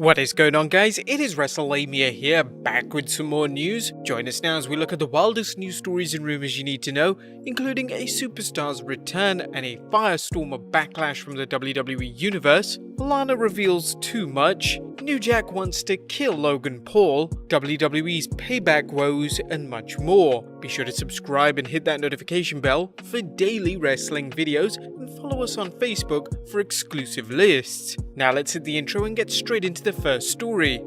What is going on, guys? It is Wrestlelamia here, back with some more news. Join us now as we look at the wildest news stories and rumors you need to know, including a superstar's return and a firestorm of backlash from the WWE Universe. Lana reveals too much. New Jack wants to kill Logan Paul, WWE's Payback woes, and much more. Be sure to subscribe and hit that notification bell for daily wrestling videos, and follow us on Facebook for exclusive lists. Now let's hit the intro and get straight into the first story.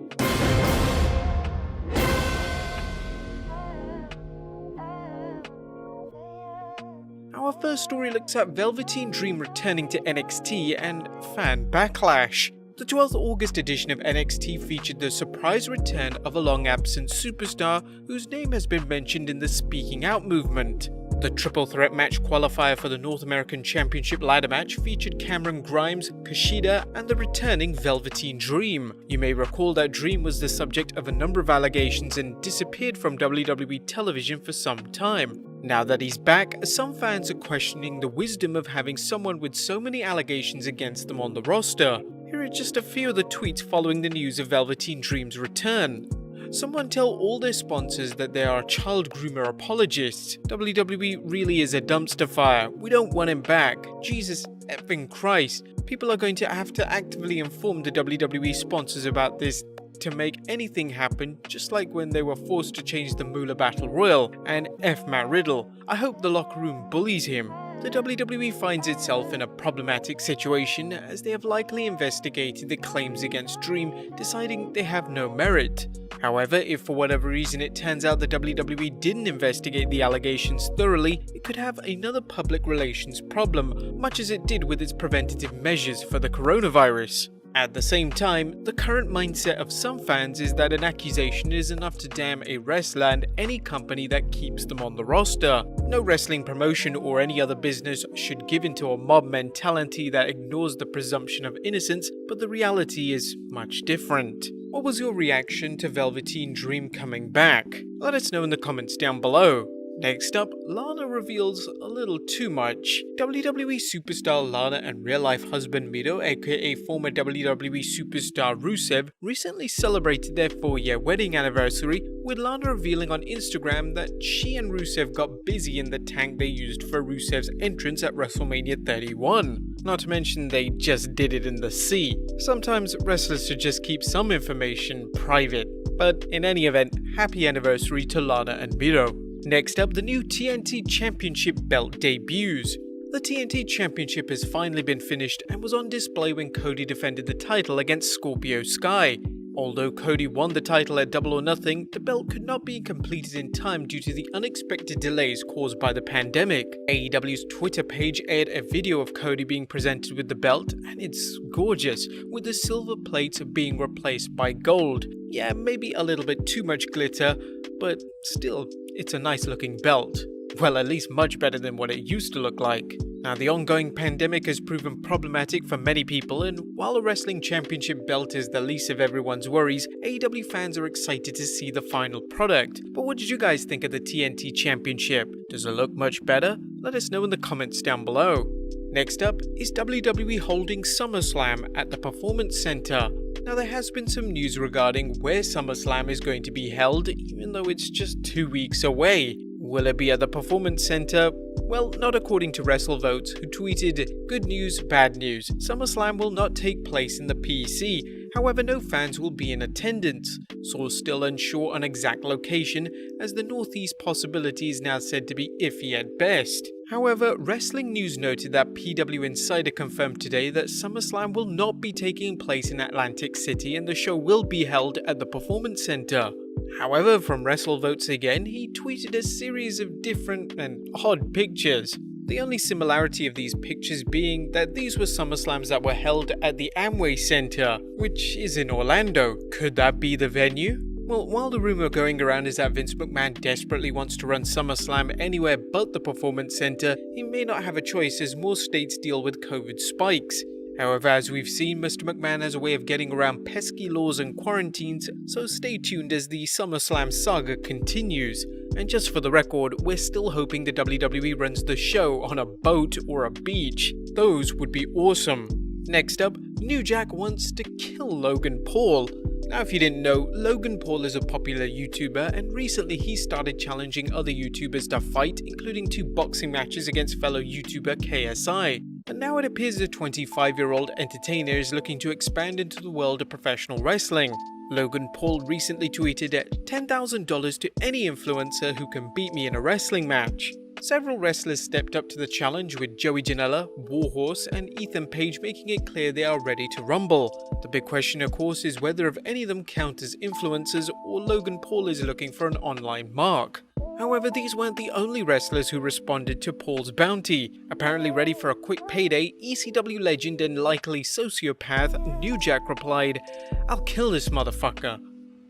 Our first story looks at Velveteen Dream returning to NXT and fan backlash. The 12th August edition of NXT featured the surprise return of a long-absent superstar whose name has been mentioned in the Speaking Out movement. The triple threat match qualifier for the North American Championship ladder match featured Cameron Grimes, Chioda, and the returning Velveteen Dream. You may recall that Dream was the subject of a number of allegations and disappeared from WWE television for some time. Now that he's back, some fans are questioning the wisdom of having someone with so many allegations against them on the roster. Here are just a few of the tweets following the news of Velveteen Dream's return. Someone tell all their sponsors that they are child groomer apologists. WWE really is a dumpster fire. We don't want him back. Jesus effing Christ. People are going to have to actively inform the WWE sponsors about this to make anything happen, just like when they were forced to change the Moolah Battle Royal and F Matt Riddle. I hope the locker room bullies him. The WWE finds itself in a problematic situation as they have likely investigated the claims against Dream, deciding they have no merit. However, if for whatever reason it turns out the WWE didn't investigate the allegations thoroughly, it could have another public relations problem, much as it did with its preventative measures for the coronavirus. At the same time, the current mindset of some fans is that an accusation is enough to damn a wrestler and any company that keeps them on the roster. No wrestling promotion or any other business should give into a mob mentality that ignores the presumption of innocence, but the reality is much different. What was your reaction to Velveteen Dream coming back? Let us know in the comments down below. Next up, Lana reveals a little too much. WWE superstar Lana and real-life husband Miro, aka former WWE superstar Rusev, recently celebrated their 4-year wedding anniversary, with Lana revealing on Instagram that she and Rusev got busy in the tank they used for Rusev's entrance at WrestleMania 31. Not to mention they just did it in the sea. Sometimes wrestlers should just keep some information private. But in any event, happy anniversary to Lana and Miro. Next up, the new TNT Championship belt debuts. The TNT Championship has finally been finished and was on display when Cody defended the title against Scorpio Sky. Although Cody won the title at Double or Nothing, the belt could not be completed in time due to the unexpected delays caused by the pandemic. AEW's Twitter page aired a video of Cody being presented with the belt, and it's gorgeous, with the silver plates being replaced by gold. Yeah, maybe a little bit too much glitter, but still, it's a nice looking belt. Well, at least much better than what it used to look like. Now, the ongoing pandemic has proven problematic for many people, and while a wrestling championship belt is the least of everyone's worries, AEW fans are excited to see the final product. But what did you guys think of the TNT Championship? Does it look much better? Let us know in the comments down below. Next up is WWE holding SummerSlam at the Performance Center. Now, there has been some news regarding where SummerSlam is going to be held, even though it's just 2 weeks away. Will it be at the Performance Center? Well, not according to WrestleVotes, who tweeted, "Good news, bad news. SummerSlam will not take place in the PC. However, no fans will be in attendance." Source still unsure on exact location, as the Northeast possibility is now said to be iffy at best. However, Wrestling News noted that PW Insider confirmed today that SummerSlam will not be taking place in Atlantic City and the show will be held at the Performance Center. However, from WrestleVotes again, he tweeted a series of different and odd pictures. The only similarity of these pictures being that these were SummerSlams that were held at the Amway Center, which is in Orlando. Could that be the venue? Well, while the rumor going around is that Vince McMahon desperately wants to run SummerSlam anywhere but the Performance Center, he may not have a choice as more states deal with COVID spikes. However, as we've seen, Mr. McMahon has a way of getting around pesky laws and quarantines, so stay tuned as the SummerSlam saga continues. And just for the record, we're still hoping the WWE runs the show on a boat or a beach. Those would be awesome. Next up, New Jack wants to kill Logan Paul. Now if you didn't know, Logan Paul is a popular YouTuber and recently he started challenging other YouTubers to fight, including 2 boxing matches against fellow YouTuber KSI. But now it appears the 25-year-old entertainer is looking to expand into the world of professional wrestling. Logan Paul recently tweeted at $10,000 to any influencer who can beat me in a wrestling match. Several wrestlers stepped up to the challenge, with Joey Janela, Warhorse and Ethan Page making it clear they are ready to rumble. The big question of course is whether if any of them count as influencers or Logan Paul is looking for an online mark. However, these weren't the only wrestlers who responded to Paul's bounty. Apparently ready for a quick payday, ECW legend and likely sociopath New Jack replied, "I'll kill this motherfucker."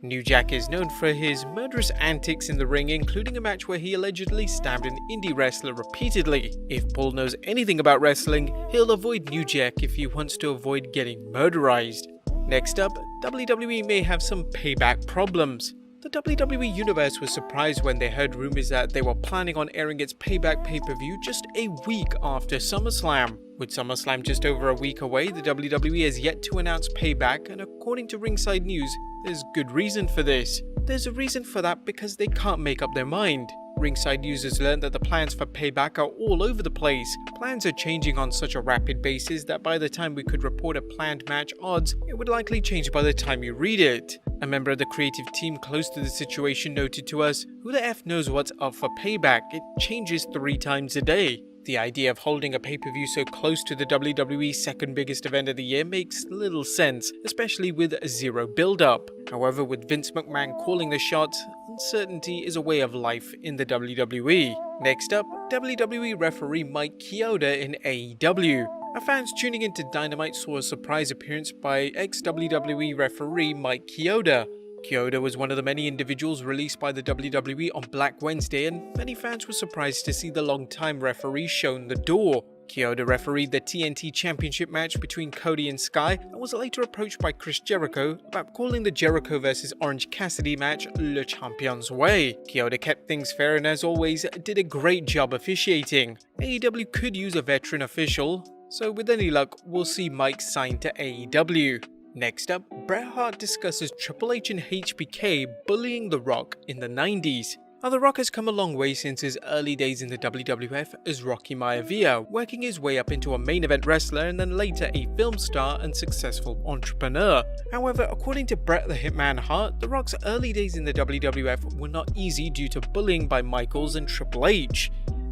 New Jack is known for his murderous antics in the ring, including a match where he allegedly stabbed an indie wrestler repeatedly. If Paul knows anything about wrestling, he'll avoid New Jack if he wants to avoid getting murderized. Next up, WWE may have some payback problems. The WWE Universe was surprised when they heard rumors that they were planning on airing its Payback pay-per-view just a week after SummerSlam. With SummerSlam just over a week away, the WWE has yet to announce Payback, and according to Ringside News, there's good reason for this. There's a reason for that because they can't make up their mind. Ringside News has learned that the plans for Payback are all over the place. Plans are changing on such a rapid basis that by the time we could report a planned match odds, it would likely change by the time you read it. A member of the creative team close to the situation noted to us, "Who the F knows what's up for Payback? It changes 3 times a day." The idea of holding a pay-per-view so close to the WWE's second biggest event of the year makes little sense, especially with zero build-up. However, with Vince McMahon calling the shots, uncertainty is a way of life in the WWE. Next up, WWE referee Mike Chioda in AEW. Our fans tuning into Dynamite saw a surprise appearance by ex-WWE referee Mike Chioda. Chioda was one of the many individuals released by the WWE on Black Wednesday, and many fans were surprised to see the long-time referee shown the door. Chioda refereed the TNT Championship match between Cody and Sky and was later approached by Chris Jericho about calling the Jericho vs Orange Cassidy match Le Champion's Way. Chioda kept things fair and as always did a great job officiating. AEW could use a veteran official, so with any luck we'll see Mike signed to AEW. Next up, Bret Hart discusses Triple H and HBK bullying The Rock in the 90s. Now, The Rock has come a long way since his early days in the WWF as Rocky Maivia, working his way up into a main event wrestler and then later a film star and successful entrepreneur. However, according to Bret the Hitman Hart, The Rock's early days in the WWF were not easy due to bullying by Michaels and Triple H.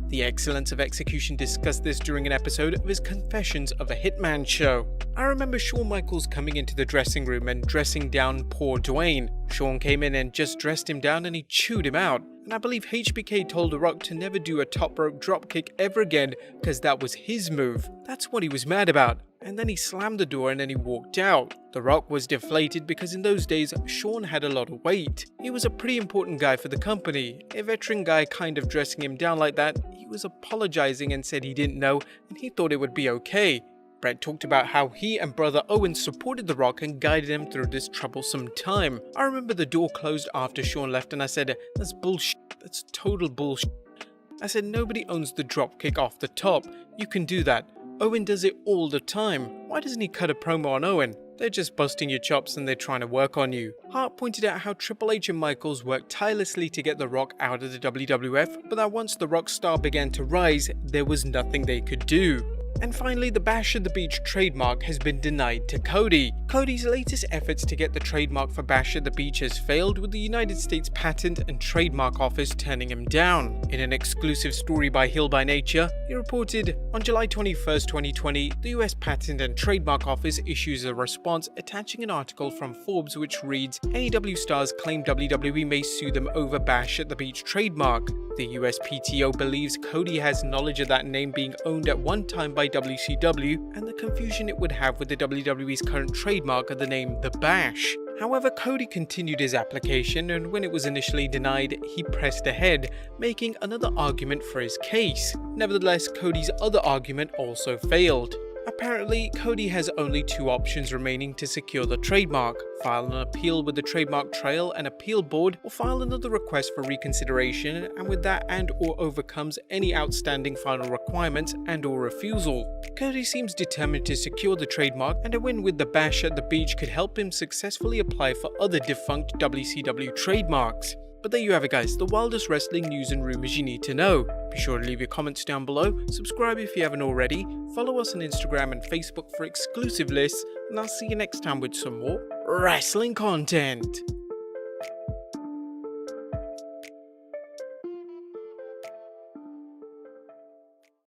The Excellence of Execution discussed this during an episode of his Confessions of a Hitman show. I remember Shawn Michaels coming into the dressing room and dressing down poor Dwayne. Shawn came in and just dressed him down and he chewed him out. And I believe HBK told The Rock to never do a top rope dropkick ever again because that was his move. That's what he was mad about. And then he slammed the door and then he walked out. The Rock was deflated because in those days, Shawn had a lot of weight. He was a pretty important guy for the company. A veteran guy kind of dressing him down like that, he was apologizing and said he didn't know and he thought it would be okay. Bret talked about how he and brother Owen supported The Rock and guided him through this troublesome time. I remember the door closed after Shawn left and I said, "That's bullshit, that's total bullshit." I said, "Nobody owns the dropkick off the top. You can do that. Owen does it all the time. Why doesn't he cut a promo on Owen? They're just busting your chops and they're trying to work on you." Hart pointed out how Triple H and Michaels worked tirelessly to get The Rock out of the WWF, but that once the Rock star began to rise, there was nothing they could do. And finally, the Bash at the Beach trademark has been denied to Cody. Cody's latest efforts to get the trademark for Bash at the Beach has failed, with the United States Patent and Trademark Office turning him down. In an exclusive story by Hill by Nature, he reported, on July 21st, 2020, the US Patent and Trademark Office issues a response attaching an article from Forbes which reads, "AEW stars claim WWE may sue them over Bash at the Beach trademark. The USPTO believes Cody has knowledge of that name being owned at one time by WCW and the confusion it would have with the WWE's current trademark of the name The Bash." However, Cody continued his application, and when it was initially denied, he pressed ahead, making another argument for his case. Nevertheless, Cody's other argument also failed. Apparently, Cody has only 2 options remaining to secure the trademark. file an appeal with the Trademark Trail and Appeal Board, or file another request for reconsideration, and with that and/or overcomes any outstanding final requirements and/or refusal. Cody seems determined to secure the trademark, and a win with the Bash at the Beach could help him successfully apply for other defunct WCW trademarks. But there you have it guys, the wildest wrestling news and rumors you need to know. Be sure to leave your comments down below, subscribe if you haven't already, follow us on Instagram and Facebook for exclusive lists, and I'll see you next time with some more wrestling content.